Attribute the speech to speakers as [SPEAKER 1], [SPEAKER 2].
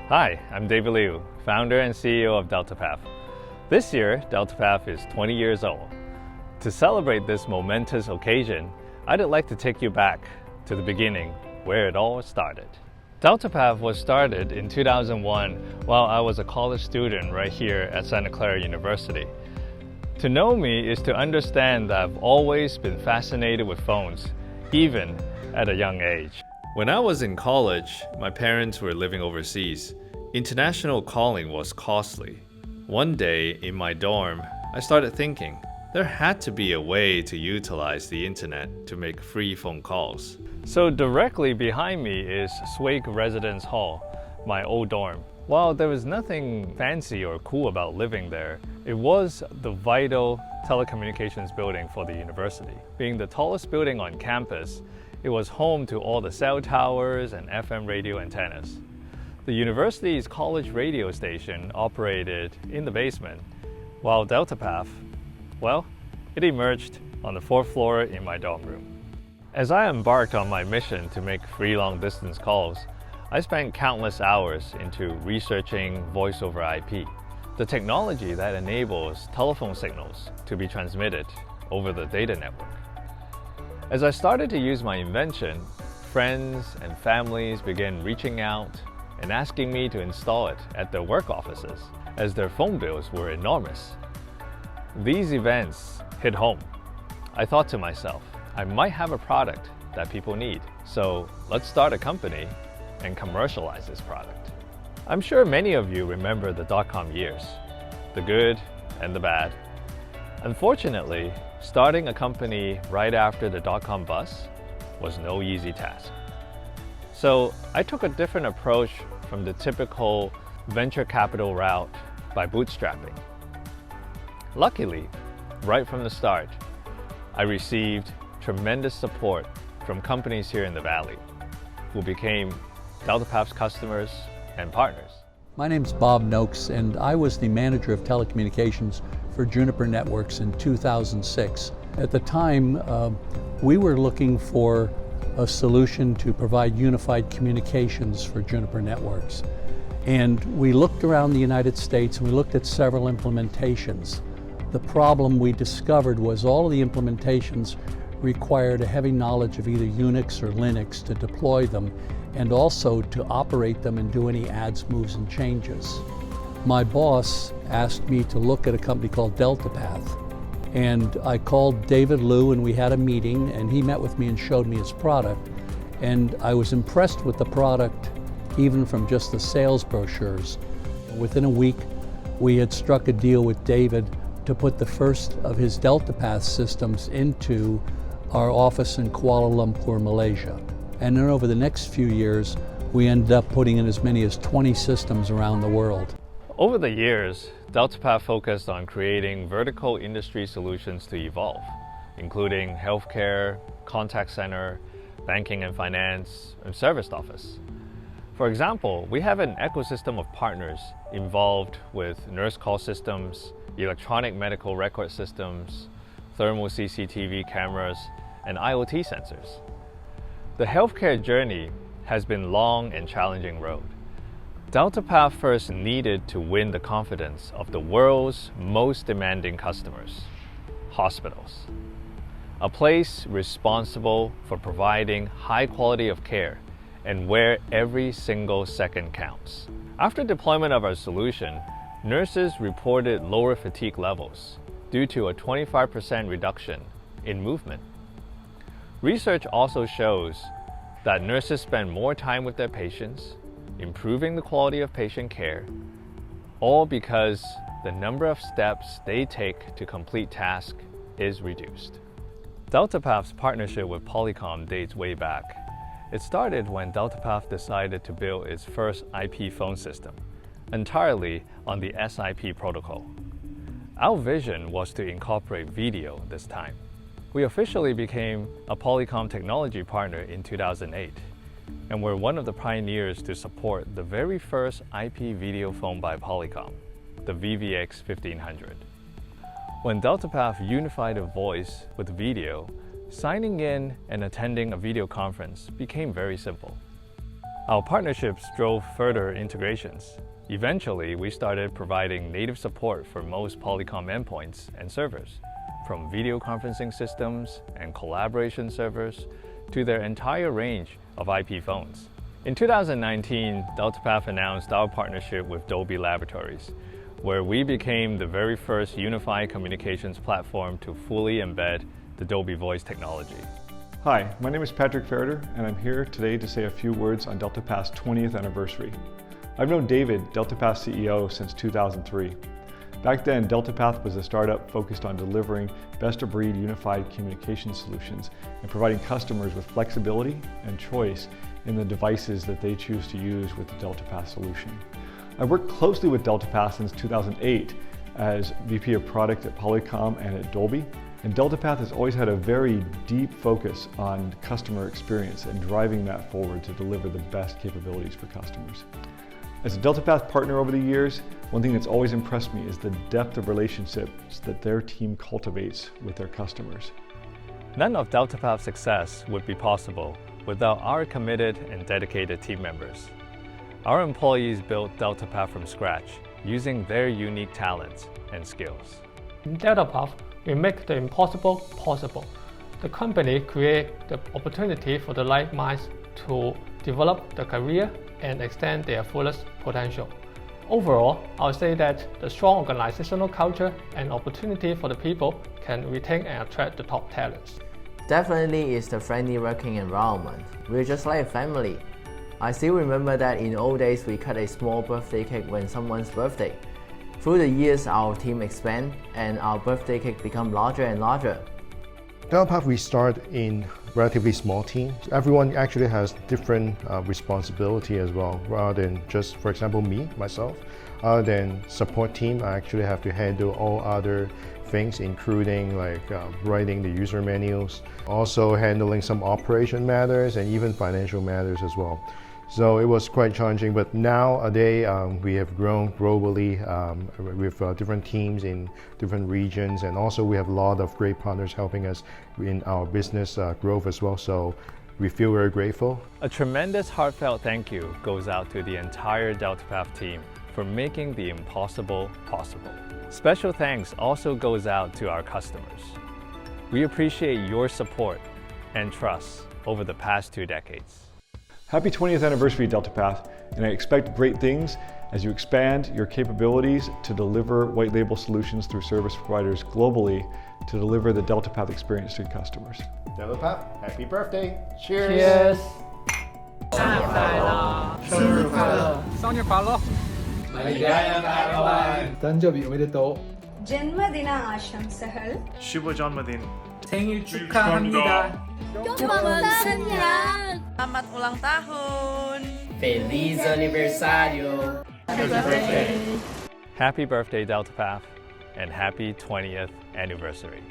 [SPEAKER 1] Hi, I'm David Liu, founder and CEO of Deltapath. This year, Deltapath is 20 years old. To celebrate this momentous occasion, I'd like to take you back to the beginning, where it all started. Deltapath was started in 2001 while I was a college student right here at Santa Clara University. To know me is to understand that I've always been fascinated with phones, even at a young age. When I was in college, my parents were living overseas. International calling was costly. One day in my dorm, I started thinking there had to be a way to utilize the internet to make free phone calls. So directly behind me is Swake Residence Hall, my old dorm. While there was nothing fancy or cool about living there, it was the vital telecommunications building for the university. Being the tallest building on campus, it was home to all the cell towers and FM radio antennas. The university's college radio station operated in the basement, while Deltapath, well, it emerged on the 4th floor in my dorm room. As I embarked on my mission to make free long-distance calls, I spent countless hours into researching voice over IP, the technology that enables telephone signals to be transmitted over the data network. As I started to use my invention, friends and families began reaching out and asking me to install it at their work offices, as their phone bills were enormous. These events hit home. I thought to myself, I might have a product that people need, so let's start a company and commercialize this product. I'm sure many of you remember the dot-com years, the good and the bad. Unfortunately, starting a company right after the dot-com bust was no easy task. So I took a different approach from the typical venture capital route by bootstrapping. Luckily, right from the start, I received tremendous support from companies here in the Valley who became Deltapath's customers and partners.
[SPEAKER 2] My name's Bob Noakes, and I was the manager of telecommunications for Juniper Networks in 2006. At the time, we were looking for a solution to provide unified communications for Juniper Networks. And we looked around the United States and we looked at several implementations. The problem we discovered was all of the implementations required a heavy knowledge of either Unix or Linux to deploy them, and also to operate them and do any adds, moves, and changes. My boss asked me to look at a company called Deltapath, and I called David Liu and we had a meeting, and he met with me and showed me his product, and I was impressed with the product even from just the sales brochures. Within a week, we had struck a deal with David to put the first of his Deltapath systems into our office in Kuala Lumpur, Malaysia. And then over the next few years, we ended up putting in as many as 20 systems around the world.
[SPEAKER 1] Over the years, Deltapath focused on creating vertical industry solutions to evolve, including healthcare, contact center, banking and finance, and service office. For example, we have an ecosystem of partners involved with nurse call systems, electronic medical record systems, thermal CCTV cameras, and IoT sensors. The healthcare journey has been a long and challenging road. Deltapath first needed to win the confidence of the world's most demanding customers, hospitals, a place responsible for providing high quality of care and where every single second counts. After deployment of our solution, nurses reported lower fatigue levels due to a 25% reduction in movement. Research also shows that nurses spend more time with their patients, improving the quality of patient care, all because the number of steps they take to complete tasks is reduced. Deltapath's partnership with Polycom dates way back. It started when Deltapath decided to build its first IP phone system, entirely on the SIP protocol. Our vision was to incorporate video this time. We officially became a Polycom technology partner in 2008, and we're one of the pioneers to support the very first IP video phone by Polycom, the VVX 1500. When Deltapath unified a voice with video, signing in and attending a video conference became very simple. Our partnerships drove further integrations. Eventually, we started providing native support for most Polycom endpoints and servers, from video conferencing systems and collaboration servers to their entire range of IP phones. In 2019, Deltapath announced our partnership with Dolby Laboratories, where we became the very first unified communications platform to fully embed the Dolby voice technology.
[SPEAKER 3] Hi, my name is Patrick Ferriter, and I'm here today to say a few words on Deltapath's 20th anniversary. I've known David, Deltapath's CEO, since 2003. Back then, Deltapath was a startup focused on delivering best-of-breed unified communication solutions and providing customers with flexibility and choice in the devices that they choose to use with the Deltapath solution. I've worked closely with Deltapath since 2008 as VP of Product at Polycom and at Dolby. And Deltapath has always had a very deep focus on customer experience and driving that forward to deliver the best capabilities for customers. As a Deltapath partner over the years, one thing that's always impressed me is the depth of relationships that their team cultivates with their customers.
[SPEAKER 1] None of Deltapath's success would be possible without our committed and dedicated team members. Our employees built Deltapath from scratch, using their unique talents and skills.
[SPEAKER 4] In Deltapath, we make the impossible possible. The company creates the opportunity for the like minds to develop the career and extend their fullest potential. Overall, I would say that the strong organizational culture and opportunity for the people can retain and attract the top talents.
[SPEAKER 5] Definitely it's the friendly working environment. We're just like a family. I still remember that in old days we cut a small birthday cake when someone's birthday. Through the years, our team expand and our birthday cake become larger and larger.
[SPEAKER 6] Deltapath, we start in relatively small teams. Everyone actually has different responsibility as well, rather than just, for example, myself. Other than support team, I actually have to handle all other things, including like writing the user manuals, also handling some operation matters and even financial matters as well. So it was quite challenging, but nowadays we have grown globally with different teams in different regions, and also we have a lot of great partners helping us in our business growth as well, so we feel very grateful.
[SPEAKER 1] A tremendous heartfelt thank you goes out to the entire Deltapath team for making the impossible possible. Special thanks also goes out to our customers. We appreciate your support and trust over the past 2 decades.
[SPEAKER 3] Happy 20th anniversary, Deltapath, and I expect great things as you expand your capabilities to deliver white label solutions through service providers globally to deliver the Deltapath experience to customers.
[SPEAKER 6] Deltapath, happy birthday! Cheers!
[SPEAKER 4] Cheers!
[SPEAKER 7] 生日快乐！生日快乐！
[SPEAKER 8] 誕生日おめでとう
[SPEAKER 9] జన్మదిన ఆశంసలు
[SPEAKER 7] शुभ जन्मदिन
[SPEAKER 8] 생일 축하합니다
[SPEAKER 10] Selamat ulang tahun.
[SPEAKER 8] Feliz aniversario.
[SPEAKER 1] Happy birthday, Deltapath, and happy 20th anniversary.